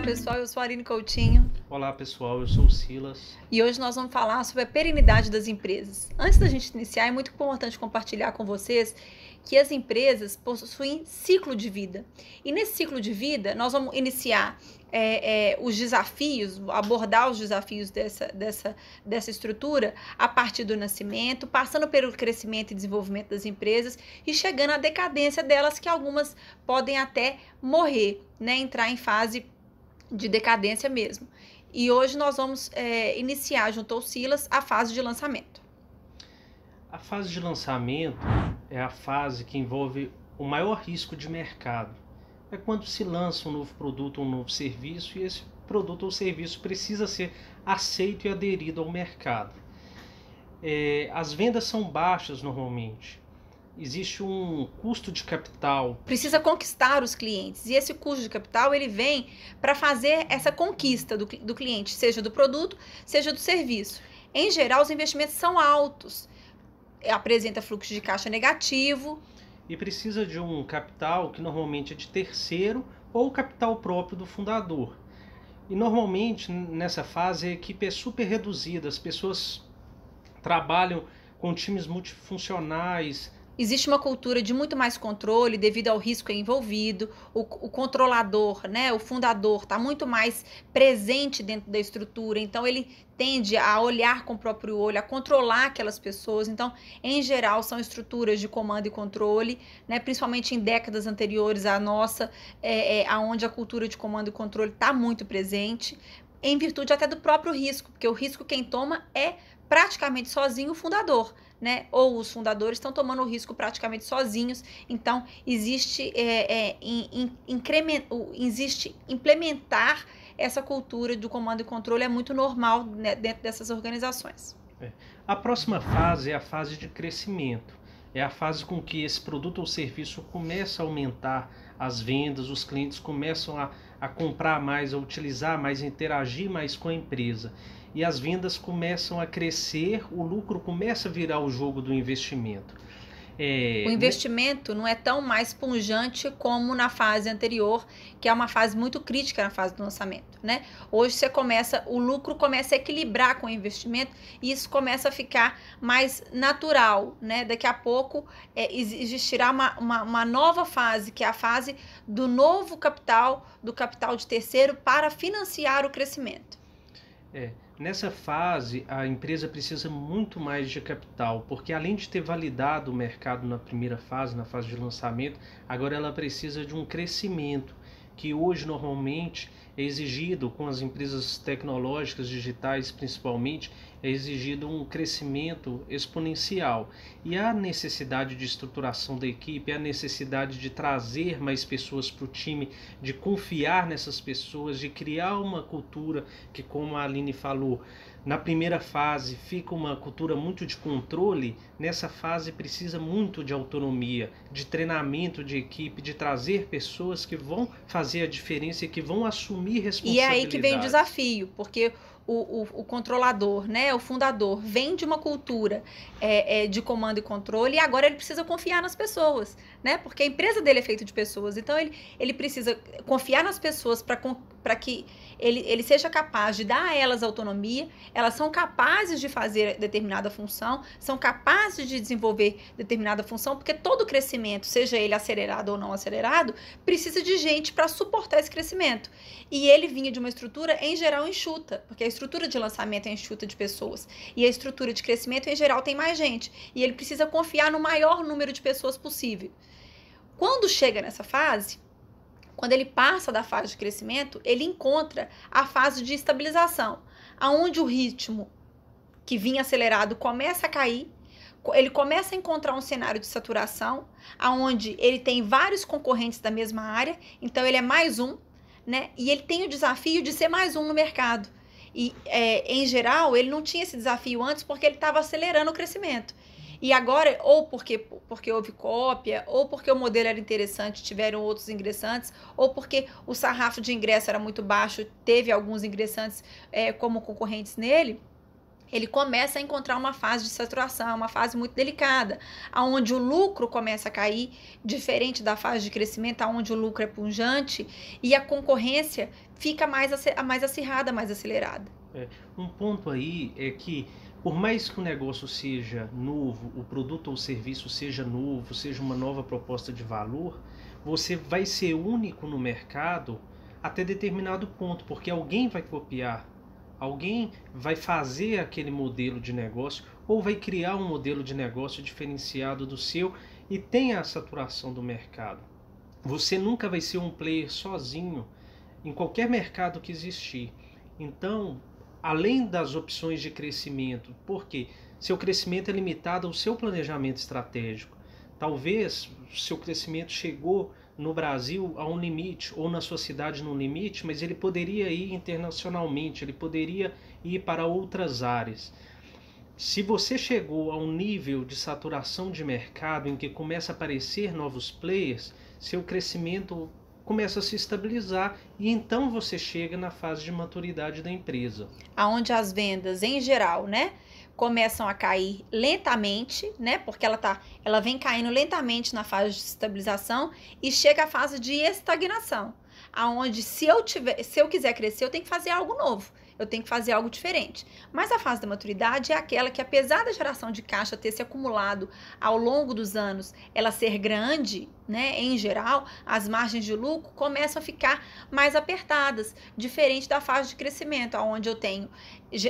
pessoal, eu sou a Aline Coutinho. Olá pessoal, eu sou o Silas. E hoje nós vamos falar sobre a perenidade das empresas. Antes da gente iniciar, é muito importante compartilhar com vocês que as empresas possuem ciclo de vida. E nesse ciclo de vida, nós vamos iniciar os desafios, abordar os desafios dessa estrutura a partir do nascimento, passando pelo crescimento e desenvolvimento das empresas e chegando à decadência delas, que algumas podem até morrer, né, entrar em fase de decadência mesmo. E hoje nós vamos iniciar, junto ao Silas, a fase de lançamento. A fase de lançamento é a fase que envolve o maior risco de mercado. É quando se lança um novo produto ou um novo serviço e esse produto ou serviço precisa ser aceito e aderido ao mercado. As vendas são baixas normalmente. Existe um custo de capital. Precisa conquistar os clientes. E esse custo de capital, ele vem para fazer essa conquista do cliente, seja do produto, seja do serviço. Em geral, os investimentos são altos. Apresenta fluxo de caixa negativo. E precisa de um capital que normalmente é de terceiro ou capital próprio do fundador. E normalmente, nessa fase, a equipe é super reduzida. As pessoas trabalham com times multifuncionais. Existe uma cultura de muito mais controle devido ao risco envolvido. O controlador, né, o fundador, está muito mais presente dentro da estrutura. Então, ele tende a olhar com o próprio olho, a controlar aquelas pessoas. Então, em geral, são estruturas de comando e controle, né, principalmente em décadas anteriores à nossa, onde a cultura de comando e controle está muito presente, em virtude até do próprio risco, porque o risco quem toma é praticamente sozinho o fundador, né? Ou os fundadores estão tomando o risco praticamente sozinhos. Então, existe implementar essa cultura do comando e controle é muito normal, né, dentro dessas organizações. A próxima fase é a fase de crescimento. É a fase com que esse produto ou serviço começa a aumentar as vendas, os clientes começam a comprar mais, a utilizar mais, a interagir mais com a empresa. E as vendas começam a crescer, o lucro começa a virar o jogo do investimento. O investimento não é tão mais pungente como na fase anterior, que é uma fase muito crítica na fase do lançamento, né? Hoje o lucro começa a equilibrar com o investimento e isso começa a ficar mais natural, né? Daqui a pouco existirá uma nova fase, que é a fase do novo capital, do capital de terceiro, para financiar o crescimento. Nessa fase, a empresa precisa muito mais de capital, porque além de ter validado o mercado na primeira fase, na fase de lançamento, agora ela precisa de um crescimento, que hoje normalmente é exigido, com as empresas tecnológicas, digitais principalmente, é exigido um crescimento exponencial. E há necessidade de estruturação da equipe, há necessidade de trazer mais pessoas para o time, de confiar nessas pessoas, de criar uma cultura que, como a Aline falou, na primeira fase fica uma cultura muito de controle, nessa fase precisa muito de autonomia, de treinamento de equipe, de trazer pessoas que vão fazer a diferença e que vão assumir responsabilidade. E é aí que vem o desafio, porque o controlador, né, o fundador, vem de uma cultura de comando e controle e agora ele precisa confiar nas pessoas, né, porque a empresa dele é feita de pessoas, então ele precisa confiar nas pessoas para que ele seja capaz de dar a elas autonomia, elas são capazes de fazer determinada função, são capazes de desenvolver determinada função, porque todo crescimento, seja ele acelerado ou não acelerado, precisa de gente para suportar esse crescimento. E ele vinha de uma estrutura, em geral, enxuta, porque a estrutura de lançamento é enxuta de pessoas, e a estrutura de crescimento, em geral, tem mais gente, e ele precisa confiar no maior número de pessoas possível. Quando chega nessa fase, quando ele passa da fase de crescimento, ele encontra a fase de estabilização, aonde o ritmo que vinha acelerado começa a cair, ele começa a encontrar um cenário de saturação, aonde ele tem vários concorrentes da mesma área, então ele é mais um, né? E ele tem o desafio de ser mais um no mercado. E, em geral, ele não tinha esse desafio antes porque ele estava acelerando o crescimento. E agora, ou porque houve cópia, ou porque o modelo era interessante, tiveram outros ingressantes, ou porque o sarrafo de ingresso era muito baixo, teve alguns ingressantes como concorrentes nele, ele começa a encontrar uma fase de saturação, uma fase muito delicada, onde o lucro começa a cair, diferente da fase de crescimento, onde o lucro é pujante e a concorrência fica mais acirrada, mais acelerada. Um ponto aí é que, por mais que o negócio seja novo, o produto ou serviço seja novo, seja uma nova proposta de valor, você vai ser único no mercado até determinado ponto, porque alguém vai copiar. Alguém vai fazer aquele modelo de negócio ou vai criar um modelo de negócio diferenciado do seu e tem a saturação do mercado. Você nunca vai ser um player sozinho em qualquer mercado que existir. Então, além das opções de crescimento, porque seu crescimento é limitado ao seu planejamento estratégico. Talvez seu crescimento chegou no Brasil a um limite, ou na sua cidade num limite, mas ele poderia ir internacionalmente, ele poderia ir para outras áreas. Se você chegou a um nível de saturação de mercado em que começa a aparecer novos players, seu crescimento começa a se estabilizar e então você chega na fase de maturidade da empresa. Aonde as vendas, em geral, né, começam a cair lentamente, né? Porque ela vem caindo lentamente na fase de estabilização e chega à fase de estagnação, aonde se eu quiser crescer, eu tenho que fazer algo novo. Eu tenho que fazer algo diferente. Mas a fase da maturidade é aquela que, apesar da geração de caixa ter se acumulado ao longo dos anos, ela ser grande, né, em geral, as margens de lucro começam a ficar mais apertadas, diferente da fase de crescimento, onde eu tenho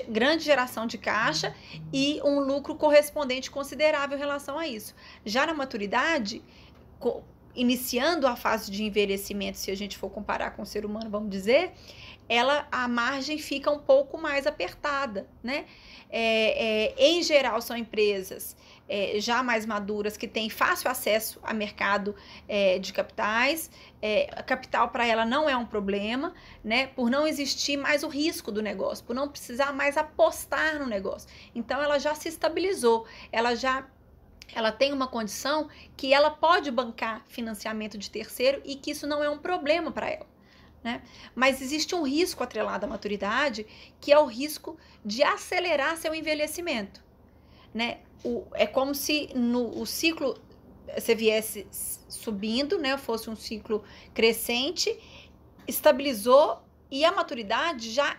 grande geração de caixa e um lucro correspondente considerável em relação a isso. Já na maturidade, iniciando a fase de envelhecimento, se a gente for comparar com o ser humano, vamos dizer, a margem fica um pouco mais apertada, né? Em geral, são empresas já mais maduras, que têm fácil acesso a mercado de capitais. Capital para ela não é um problema, né? Por não existir mais o risco do negócio, por não precisar mais apostar no negócio. Então, ela já se estabilizou, ela tem uma condição que ela pode bancar financiamento de terceiro e que isso não é um problema para ela. Né? Mas existe um risco atrelado à maturidade, que é o risco de acelerar seu envelhecimento. Né? É como se o ciclo você viesse subindo, né? Fosse um ciclo crescente, estabilizou e a maturidade já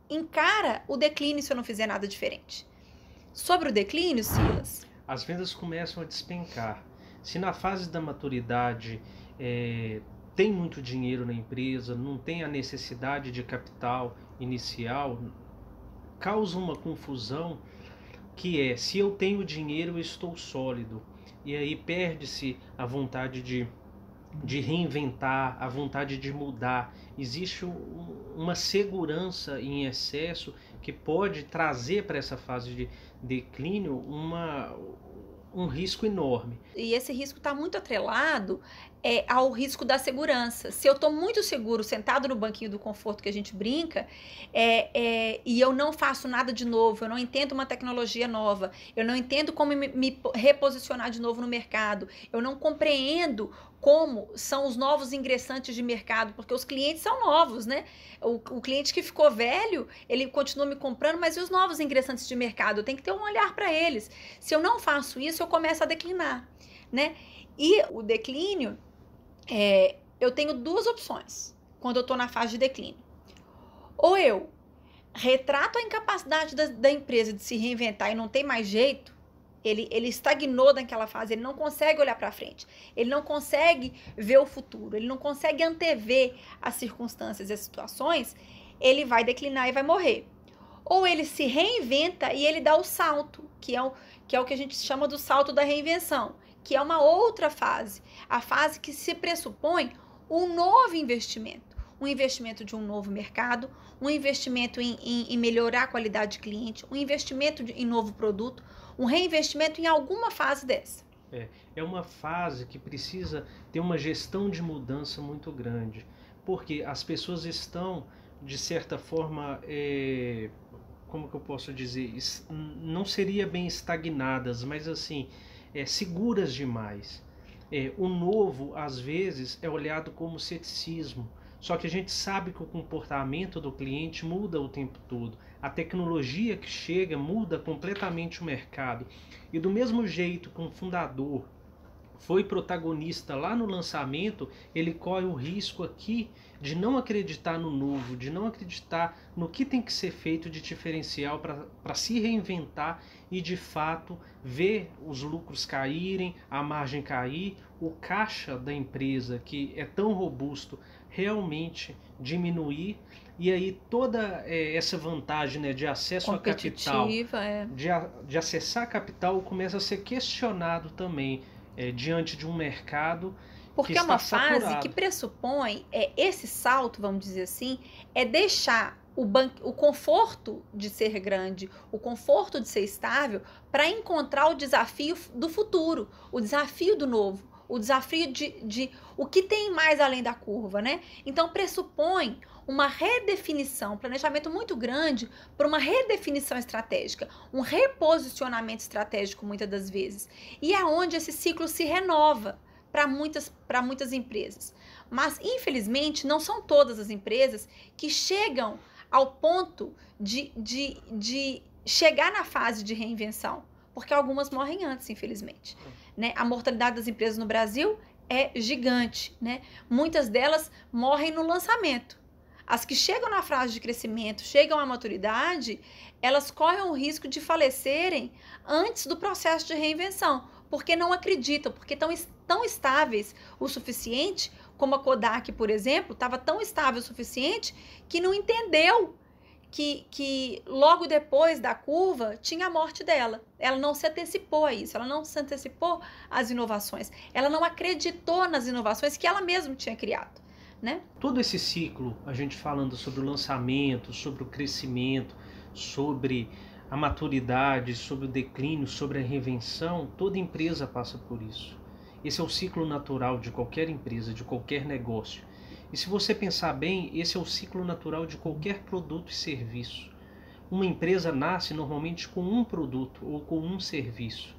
encara o declínio se eu não fizer nada diferente. Sobre o declínio, Silas? As vendas começam a despencar. Se na fase da maturidade tem muito dinheiro na empresa, não tem a necessidade de capital inicial, causa uma confusão que se eu tenho dinheiro, eu estou sólido. E aí perde-se a vontade de reinventar, a vontade de mudar. Existe uma segurança em excesso que pode trazer para essa fase de declínio um risco enorme. E esse risco está muito atrelado ao risco da segurança. Se eu estou muito seguro, sentado no banquinho do conforto que a gente brinca, e eu não faço nada de novo, eu não entendo uma tecnologia nova, eu não entendo como me reposicionar de novo no mercado, eu não compreendo como são os novos ingressantes de mercado, porque os clientes são novos, né? O cliente que ficou velho, ele continua me comprando, mas e os novos ingressantes de mercado? Eu tenho que ter um olhar para eles. Se eu não faço isso, eu começo a declinar, né? E o declínio, eu tenho duas opções quando eu estou na fase de declínio. Ou eu retrato a incapacidade da empresa de se reinventar e não tem mais jeito, ele estagnou naquela fase, ele não consegue olhar para frente, ele não consegue ver o futuro, ele não consegue antever as circunstâncias e as situações, ele vai declinar e vai morrer. Ou ele se reinventa e ele dá o salto, que é o que a gente chama do salto da reinvenção, que é uma outra fase, a fase que se pressupõe um novo investimento. Um investimento de um novo mercado, um investimento em melhorar a qualidade de cliente, um investimento em novo produto, um reinvestimento em alguma fase dessa. É uma fase que precisa ter uma gestão de mudança muito grande, porque as pessoas estão, de certa forma, como que eu posso dizer, não seria bem estagnadas, mas assim, seguras demais. O novo, às vezes, é olhado como ceticismo. Só que a gente sabe que o comportamento do cliente muda o tempo todo. A tecnologia que chega muda completamente o mercado. E do mesmo jeito que um fundador foi protagonista lá no lançamento, ele corre o risco aqui de não acreditar no novo, de não acreditar no que tem que ser feito de diferencial para se reinventar e de fato ver os lucros caírem, a margem cair, o caixa da empresa, que é tão robusto, realmente diminuir. E aí toda essa vantagem, né, de acesso a capital, de acessar capital, começa a ser questionado também diante de um mercado porque que é uma está fase saturado. que pressupõe esse salto, vamos dizer assim, é deixar o conforto de ser grande, o conforto de ser estável, para encontrar o desafio do futuro, o desafio do novo, o desafio de o que tem mais além da curva, né? Então pressupõe uma redefinição, um planejamento muito grande para uma redefinição estratégica, um reposicionamento estratégico muitas das vezes. E é onde esse ciclo se renova para muitas empresas. Mas, infelizmente, não são todas as empresas que chegam ao ponto de chegar na fase de reinvenção, porque algumas morrem antes, infelizmente. Né? A mortalidade das empresas no Brasil é gigante, né? Muitas delas morrem no lançamento. As que chegam na fase de crescimento, chegam à maturidade, elas correm o risco de falecerem antes do processo de reinvenção, porque não acreditam, porque estão tão estáveis o suficiente, como a Kodak, por exemplo, estava tão estável o suficiente que não entendeu que logo depois da curva tinha a morte dela. Ela não se antecipou a isso, ela não se antecipou às inovações, ela não acreditou nas inovações que ela mesma tinha criado, né? Todo esse ciclo, a gente falando sobre o lançamento, sobre o crescimento, sobre a maturidade, sobre o declínio, sobre a reinvenção, toda empresa passa por isso. Esse é o ciclo natural de qualquer empresa, de qualquer negócio. E se você pensar bem, esse é o ciclo natural de qualquer produto e serviço. Uma empresa nasce normalmente com um produto ou com um serviço.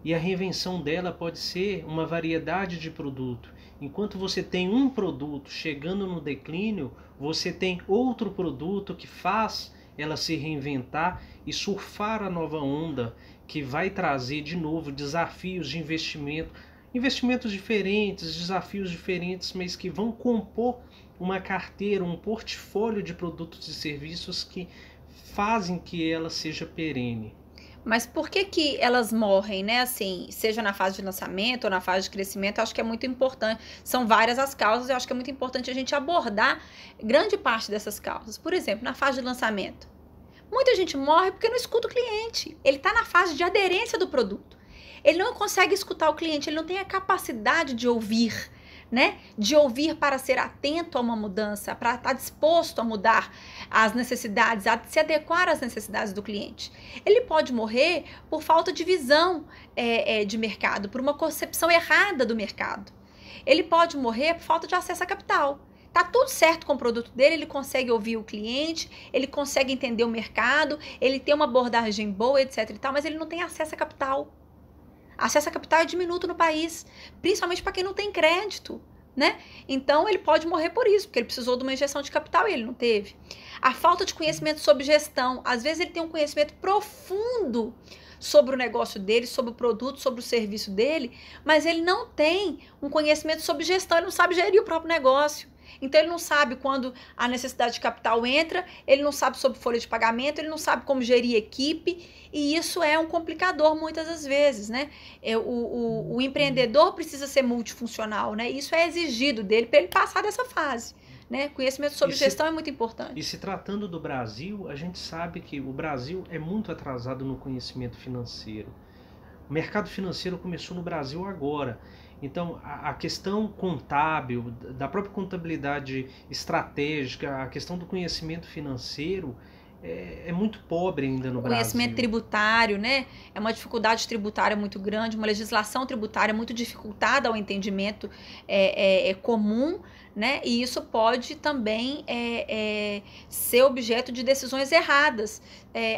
E a reinvenção dela pode ser uma variedade de produto. Enquanto você tem um produto chegando no declínio, você tem outro produto que faz ela se reinventar e surfar a nova onda, que vai trazer de novo desafios de investimento, investimentos diferentes, desafios diferentes, mas que vão compor uma carteira, um portfólio de produtos e serviços que fazem que ela seja perene. Mas por que elas morrem, né? Assim, seja na fase de lançamento ou na fase de crescimento, eu acho que é muito importante. São várias as causas, eu acho que é muito importante a gente abordar grande parte dessas causas. Por exemplo, na fase de lançamento, muita gente morre porque não escuta o cliente. Ele está na fase de aderência do produto. Ele não consegue escutar o cliente, ele não tem a capacidade de ouvir, né? De ouvir para ser atento a uma mudança, para estar disposto a mudar as necessidades, a se adequar às necessidades do cliente. Ele pode morrer por falta de visão de mercado, por uma concepção errada do mercado. Ele pode morrer por falta de acesso a capital. Tá tudo certo com o produto dele, ele consegue ouvir o cliente, ele consegue entender o mercado, ele tem uma abordagem boa, etc e tal, mas ele não tem acesso a capital. Acesso a capital é diminuto no país, principalmente para quem não tem crédito, né? Então ele pode morrer por isso, porque ele precisou de uma injeção de capital e ele não teve. A falta de conhecimento sobre gestão, às vezes ele tem um conhecimento profundo sobre o negócio dele, sobre o produto, sobre o serviço dele, mas ele não tem um conhecimento sobre gestão, ele não sabe gerir o próprio negócio. Então ele não sabe quando a necessidade de capital entra, ele não sabe sobre folha de pagamento, ele não sabe como gerir equipe, e isso é um complicador muitas das vezes, né? O empreendedor precisa ser multifuncional, né? Isso é exigido dele para ele passar dessa fase, né? Conhecimento sobre gestão é muito importante. E se tratando do Brasil, a gente sabe que o Brasil é muito atrasado no conhecimento financeiro. O mercado financeiro começou no Brasil agora. Então, a questão contábil, da própria contabilidade estratégica, a questão do conhecimento financeiro é muito pobre ainda no Brasil. Conhecimento tributário, né? É uma dificuldade tributária muito grande, uma legislação tributária muito dificultada ao entendimento comum, né? E isso pode também ser objeto de decisões erradas,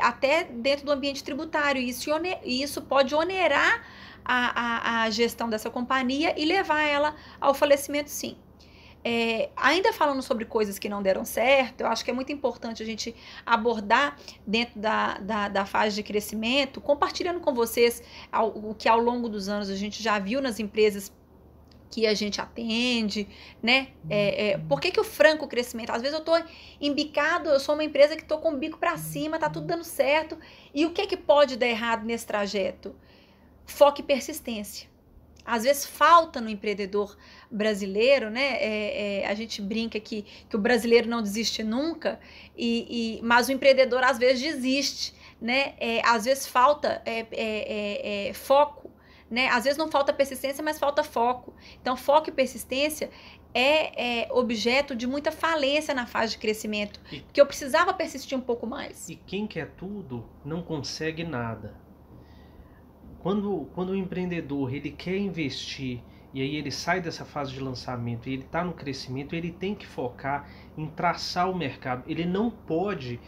até dentro do ambiente tributário. E isso pode onerar a gestão dessa companhia e levar ela ao falecimento, sim. Ainda falando sobre coisas que não deram certo, eu acho que é muito importante a gente abordar dentro da fase de crescimento, compartilhando com vocês o que ao longo dos anos a gente já viu nas empresas que a gente atende, né? Por que o franco crescimento? Às vezes eu tô embicado, eu sou uma empresa que tô com o bico para cima, tá tudo dando certo. E o que pode dar errado nesse trajeto? Foco e persistência. Às vezes falta no empreendedor brasileiro, né? A gente brinca que o brasileiro não desiste nunca, mas o empreendedor às vezes desiste, né? Às vezes falta foco. Né? Às vezes não falta persistência, mas falta foco. Então, foco e persistência é objeto de muita falência na fase de crescimento, porque eu precisava persistir um pouco mais. E quem quer tudo não consegue nada. Quando o empreendedor ele quer investir e aí ele sai dessa fase de lançamento e ele está no crescimento, ele tem que focar em traçar o mercado. Ele não pode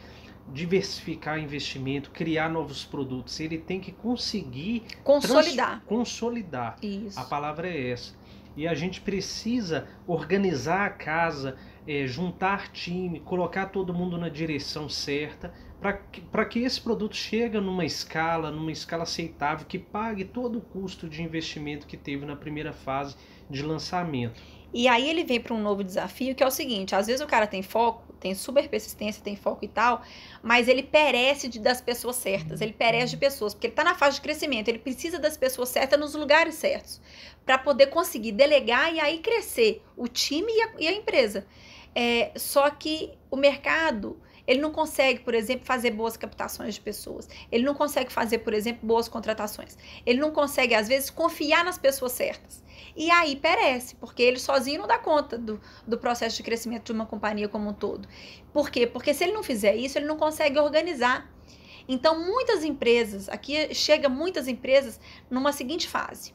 diversificar investimento, criar novos produtos. Ele tem que conseguir consolidar. Isso. A palavra é essa. E a gente precisa organizar a casa, juntar time, colocar todo mundo na direção certa, para que esse produto chegue numa escala aceitável, que pague todo o custo de investimento que teve na primeira fase de lançamento. E aí ele vem para um novo desafio, que é o seguinte: às vezes o cara tem foco, tem super persistência, tem foco e tal, mas ele perece das pessoas certas, ele perece de pessoas, porque ele está na fase de crescimento, ele precisa das pessoas certas nos lugares certos, para poder conseguir delegar e aí crescer o time e a empresa. Só que o mercado, ele não consegue, por exemplo, fazer boas captações de pessoas. Ele não consegue fazer, por exemplo, boas contratações. Ele não consegue, às vezes, confiar nas pessoas certas. E aí perece, porque ele sozinho não dá conta do processo de crescimento de uma companhia como um todo. Por quê? Porque se ele não fizer isso, ele não consegue organizar. Então, muitas empresas, aqui chega muitas empresas numa seguinte fase.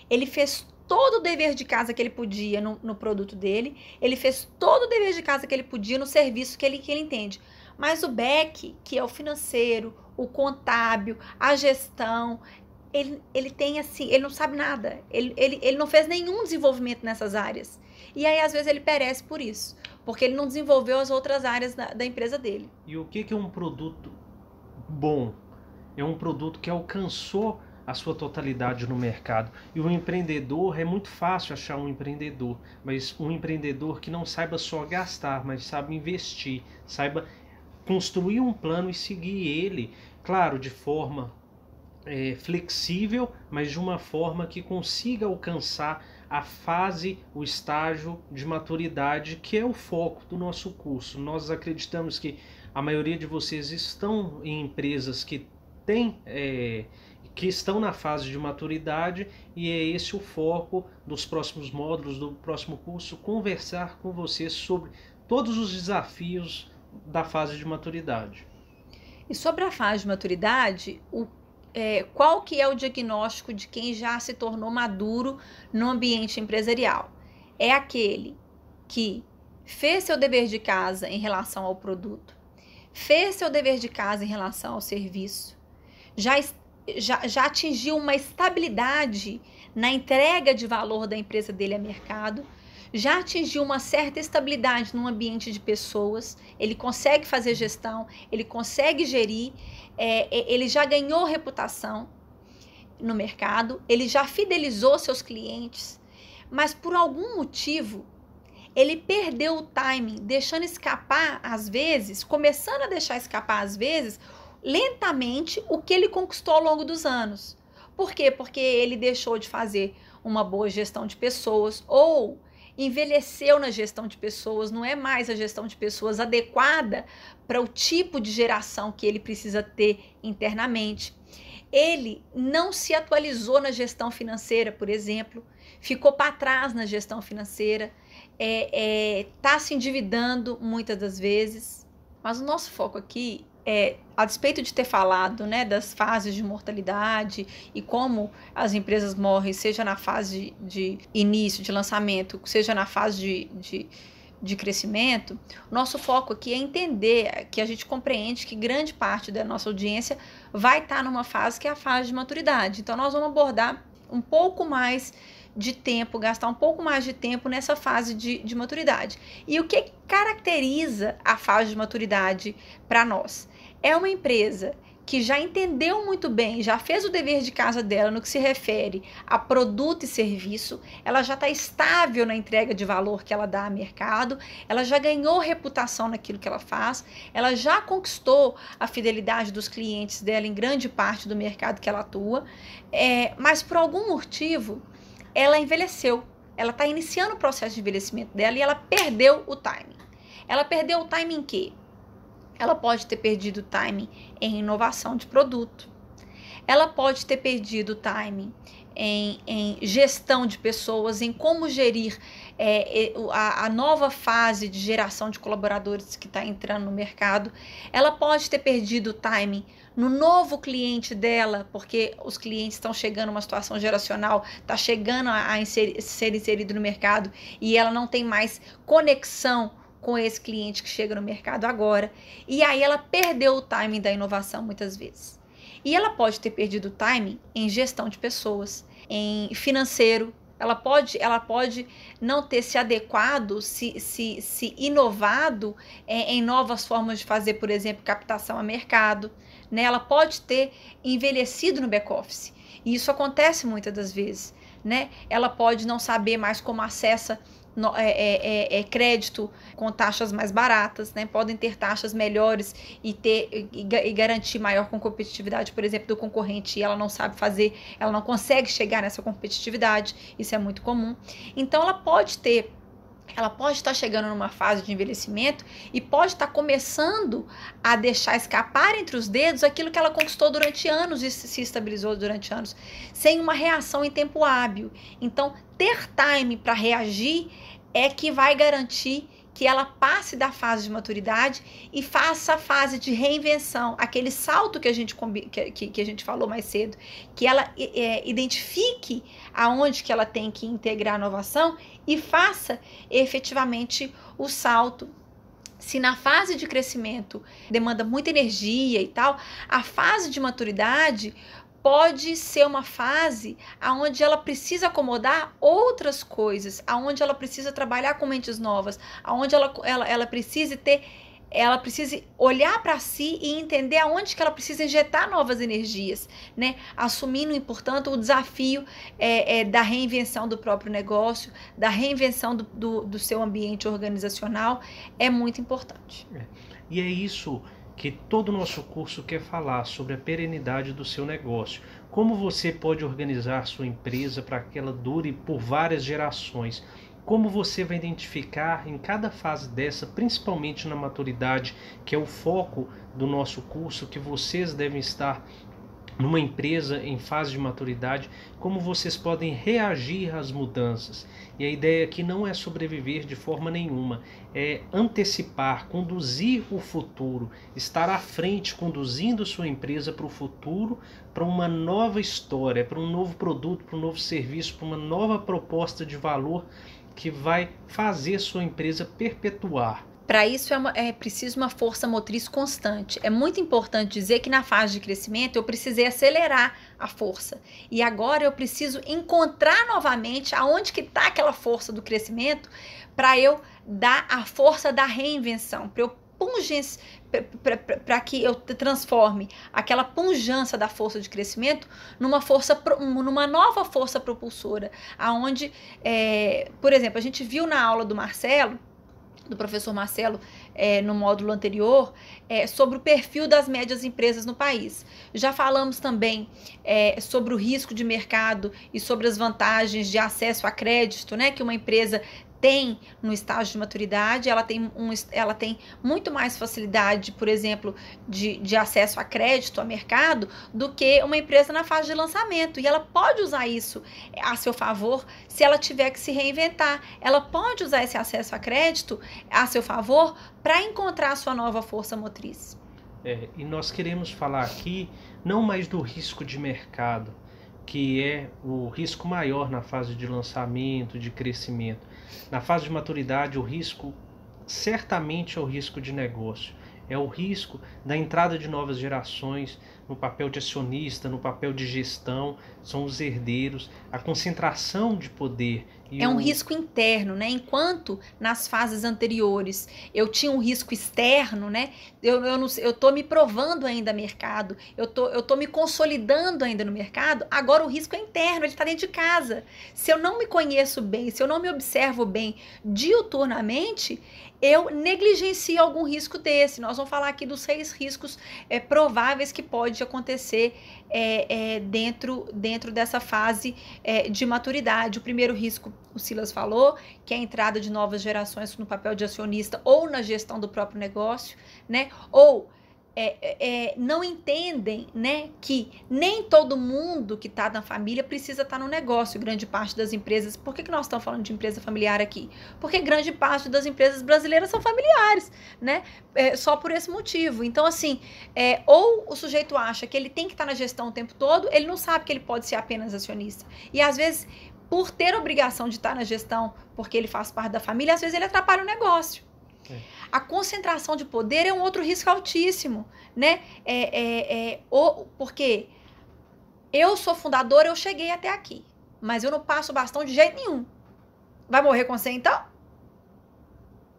Ele fez todo o dever de casa que ele podia no produto dele, ele fez todo o dever de casa que ele podia no serviço que ele entende. Mas o back, que é o financeiro, o contábil, a gestão, ele tem assim, ele não sabe nada, ele não fez nenhum desenvolvimento nessas áreas. E aí, às vezes, ele perece por isso, porque ele não desenvolveu as outras áreas da empresa dele. E o que é um produto bom? É um produto que alcançou a sua totalidade no mercado. E o empreendedor, é muito fácil achar um empreendedor, mas um empreendedor que não saiba só gastar, mas saiba investir, saiba construir um plano e seguir ele, claro, de forma flexível, mas de uma forma que consiga alcançar a fase, o estágio de maturidade, que é o foco do nosso curso. Nós acreditamos que a maioria de vocês estão em empresas que estão na fase de maturidade, e é esse o foco dos próximos módulos, do próximo curso, conversar com vocês sobre todos os desafios da fase de maturidade. E sobre a fase de maturidade, qual que é o diagnóstico de quem já se tornou maduro no ambiente empresarial? É aquele que fez seu dever de casa em relação ao produto, fez seu dever de casa em relação ao serviço, já atingiu uma estabilidade na entrega de valor da empresa dele a mercado, já atingiu uma certa estabilidade no ambiente de pessoas, ele consegue fazer gestão, ele consegue gerir, ele já ganhou reputação no mercado, ele já fidelizou seus clientes, mas por algum motivo ele perdeu o timing, deixando escapar às vezes, começando a deixar escapar às vezes, lentamente, o que ele conquistou ao longo dos anos. Por quê? Porque ele deixou de fazer uma boa gestão de pessoas, ou envelheceu na gestão de pessoas, não é mais a gestão de pessoas adequada para o tipo de geração que ele precisa ter internamente. Ele não se atualizou na gestão financeira, por exemplo, ficou para trás na gestão financeira, está se endividando muitas das vezes. Mas o nosso foco aqui a despeito de ter falado, né, das fases de mortalidade e como as empresas morrem, seja na fase de início, de lançamento, seja na fase de crescimento, nosso foco aqui é entender que a gente compreende que grande parte da nossa audiência vai estar numa fase que é a fase de maturidade. Então, nós vamos abordar um pouco mais de tempo, gastar um pouco mais de tempo nessa fase de maturidade. E o que caracteriza a fase de maturidade para nós? É uma empresa que já entendeu muito bem, já fez o dever de casa dela no que se refere a produto e serviço, ela já está estável na entrega de valor que ela dá ao mercado, ela já ganhou reputação naquilo que ela faz, ela já conquistou a fidelidade dos clientes dela em grande parte do mercado que ela atua, mas por algum motivo ela envelheceu, ela está iniciando o processo de envelhecimento dela e ela perdeu o timing. Ela perdeu o timing em quê? Ela pode ter perdido o timing em inovação de produto. Ela pode ter perdido o timing em gestão de pessoas, em como gerir a nova fase de geração de colaboradores que está entrando no mercado. Ela pode ter perdido o timing no novo cliente dela, porque os clientes estão chegando numa situação geracional, está chegando a ser inserido no mercado e ela não tem mais conexão com esse cliente que chega no mercado agora, e aí ela perdeu o timing da inovação muitas vezes. E ela pode ter perdido o timing em gestão de pessoas, em financeiro, ela pode não ter se adequado, se inovado em novas formas de fazer, por exemplo, captação a mercado, né? Ela pode ter envelhecido no back-office, e isso acontece muitas das vezes, né? Ela pode não saber mais como acessa crédito com taxas mais baratas, né? Podem ter taxas melhores e garantir maior competitividade, por exemplo, do concorrente, e ela não sabe fazer, ela não consegue chegar nessa competitividade, isso é muito comum. Então ela pode estar chegando numa fase de envelhecimento e pode estar começando a deixar escapar entre os dedos aquilo que ela conquistou durante anos e se estabilizou durante anos, sem uma reação em tempo hábil. Então, ter time para reagir é que vai garantir que ela passe da fase de maturidade e faça a fase de reinvenção, aquele salto que a gente falou mais cedo, que ela identifique aonde que ela tem que integrar a inovação e faça efetivamente o salto. Se na fase de crescimento demanda muita energia e tal, a fase de maturidade pode ser uma fase onde ela precisa acomodar outras coisas, onde ela precisa trabalhar com mentes novas, onde ela precise olhar para si e entender aonde que ela precisa injetar novas energias, né? Assumindo, portanto, o desafio da reinvenção do próprio negócio, da reinvenção do seu ambiente organizacional, é muito importante. E é isso que todo o nosso curso quer falar, sobre a perenidade do seu negócio. Como você pode organizar sua empresa para que ela dure por várias gerações. Como você vai identificar em cada fase dessa, principalmente na maturidade, que é o foco do nosso curso, que vocês devem estar numa empresa em fase de maturidade, como vocês podem reagir às mudanças. E a ideia aqui não é sobreviver de forma nenhuma, é antecipar, conduzir o futuro, estar à frente, conduzindo sua empresa para o futuro, para uma nova história, para um novo produto, para um novo serviço, para uma nova proposta de valor que vai fazer sua empresa perpetuar. Para isso é preciso uma força motriz constante. É muito importante dizer que na fase de crescimento eu precisei acelerar a força. E agora eu preciso encontrar novamente aonde que está aquela força do crescimento para eu dar a força da reinvenção, para que eu transforme aquela pujança da força de crescimento numa nova força propulsora, aonde, por exemplo, a gente viu na aula do professor Marcelo, no módulo anterior, sobre o perfil das médias empresas no país. Já falamos também sobre o risco de mercado e sobre as vantagens de acesso a crédito, né, que uma empresa tem no estágio de maturidade. Ela tem muito mais facilidade, por exemplo, de acesso a crédito, a mercado, do que uma empresa na fase de lançamento. E ela pode usar isso a seu favor se ela tiver que se reinventar. Ela pode usar esse acesso a crédito a seu favor para encontrar a sua nova força motriz. E nós queremos falar aqui não mais do risco de mercado, que é o risco maior na fase de lançamento, de crescimento. Na fase de maturidade, o risco certamente é o risco de negócio. É o risco da entrada de novas gerações, no papel de acionista, no papel de gestão, são os herdeiros, a concentração de poder. É um risco interno, né? Enquanto nas fases anteriores eu tinha um risco externo, né? Eu tô me provando ainda no mercado, eu tô me consolidando ainda no mercado, agora o risco é interno, ele está dentro de casa. Se eu não me conheço bem, se eu não me observo bem diuturnamente, eu negligencio algum risco desse. Nós vamos falar aqui dos 6 riscos prováveis que pode acontecer dentro dessa fase de maturidade. O primeiro risco, o Silas falou, que é a entrada de novas gerações no papel de acionista ou na gestão do próprio negócio, né? Ou não entendem, né, que nem todo mundo que está na família precisa estar no negócio. Grande parte das empresas, por que nós estamos falando de empresa familiar aqui? Porque grande parte das empresas brasileiras são familiares, né? Só por esse motivo. Então, assim, ou o sujeito acha que ele tem que estar na gestão o tempo todo, ele não sabe que ele pode ser apenas acionista. E às vezes, por ter obrigação de estar na gestão, porque ele faz parte da família, às vezes ele atrapalha o negócio. A concentração de poder é um outro risco altíssimo, né? Porque eu sou fundadora, eu cheguei até aqui, mas eu não passo o bastão de jeito nenhum. Vai morrer com você, então?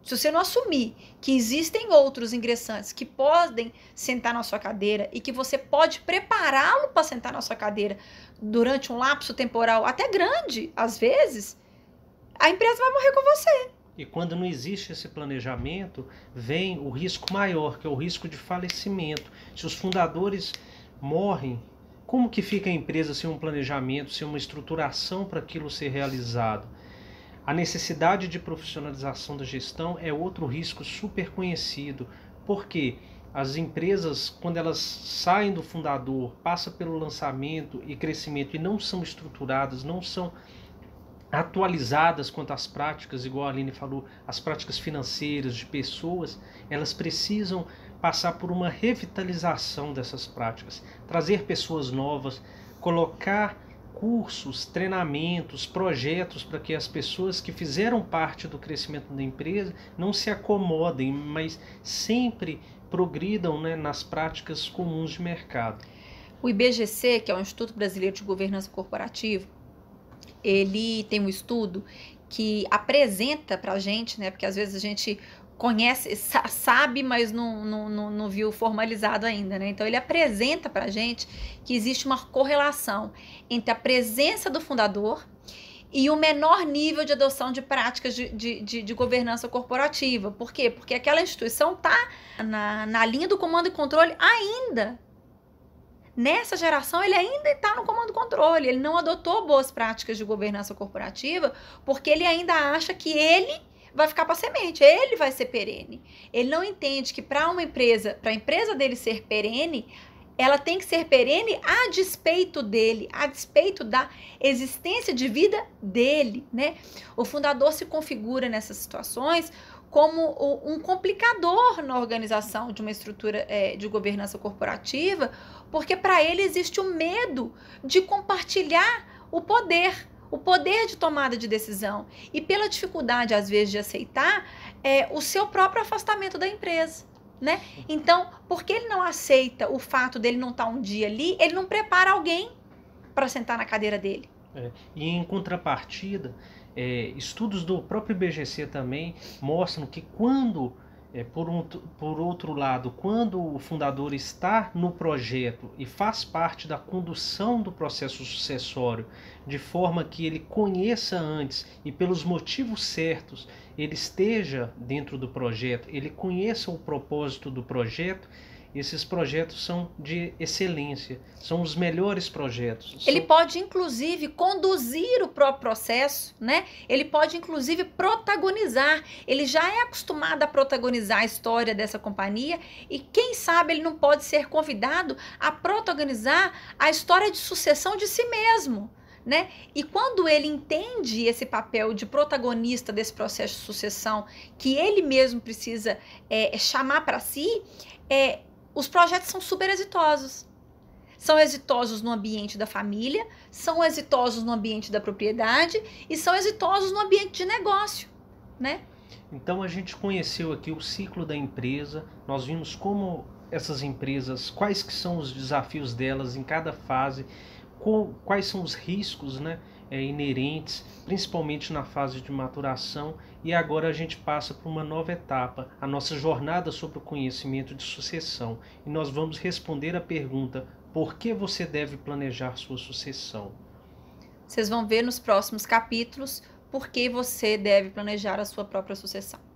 Se você não assumir que existem outros ingressantes que podem sentar na sua cadeira e que você pode prepará-lo para sentar na sua cadeira durante um lapso temporal até grande, às vezes, a empresa vai morrer com você. E quando não existe esse planejamento, vem o risco maior, que é o risco de falecimento. Se os fundadores morrem, como que fica a empresa sem um planejamento, sem uma estruturação para aquilo ser realizado? A necessidade de profissionalização da gestão é outro risco super conhecido, porque as empresas, quando elas saem do fundador, passam pelo lançamento e crescimento e não são estruturadas, não são atualizadas quanto às práticas, igual a Aline falou, as práticas financeiras de pessoas, elas precisam passar por uma revitalização dessas práticas, trazer pessoas novas, colocar cursos, treinamentos, projetos para que as pessoas que fizeram parte do crescimento da empresa não se acomodem, mas sempre progridam, né, nas práticas comuns de mercado. O IBGC, que é o Instituto Brasileiro de Governança Corporativa, ele tem um estudo que apresenta para a gente, né? Porque às vezes a gente conhece, sabe, mas não viu formalizado ainda, né? Então ele apresenta para a gente que existe uma correlação entre a presença do fundador e o menor nível de adoção de práticas de governança corporativa. Por quê? Porque aquela instituição está na linha do comando e controle ainda. Nessa geração, ele ainda está no comando e controle, ele não adotou boas práticas de governança corporativa, porque ele ainda acha que ele vai ficar para semente, ele vai ser perene. Ele não entende que para a empresa dele ser perene, ela tem que ser perene a despeito dele, a despeito da existência de vida dele, né? O fundador se configura nessas situações como um complicador na organização de uma estrutura de governança corporativa, porque para ele existe o medo de compartilhar o poder de tomada de decisão, e pela dificuldade, às vezes, de aceitar o seu próprio afastamento da empresa, né? Então, porque ele não aceita o fato dele não estar um dia ali, ele não prepara alguém para sentar na cadeira dele. E em contrapartida, estudos do próprio IBGC também mostram que quando, por outro lado, quando o fundador está no projeto e faz parte da condução do processo sucessório, de forma que ele conheça antes e pelos motivos certos, ele esteja dentro do projeto, ele conheça o propósito do projeto, esses projetos são de excelência, são os melhores projetos. Ele pode, inclusive, conduzir o próprio processo, né? Ele pode, inclusive, protagonizar. Ele já é acostumado a protagonizar a história dessa companhia e, quem sabe, ele não pode ser convidado a protagonizar a história de sucessão de si mesmo, né? E quando ele entende esse papel de protagonista desse processo de sucessão, que ele mesmo precisa chamar para si, os projetos são super exitosos. São exitosos no ambiente da família, são exitosos no ambiente da propriedade e são exitosos no ambiente de negócio, né? Então a gente conheceu aqui o ciclo da empresa, nós vimos como essas empresas, quais que são os desafios delas em cada fase, quais são os riscos, né, inerentes, principalmente na fase de maturação. E agora a gente passa para uma nova etapa, a nossa jornada sobre o conhecimento de sucessão. E nós vamos responder a pergunta: por que você deve planejar sua sucessão? Vocês vão ver nos próximos capítulos por que você deve planejar a sua própria sucessão.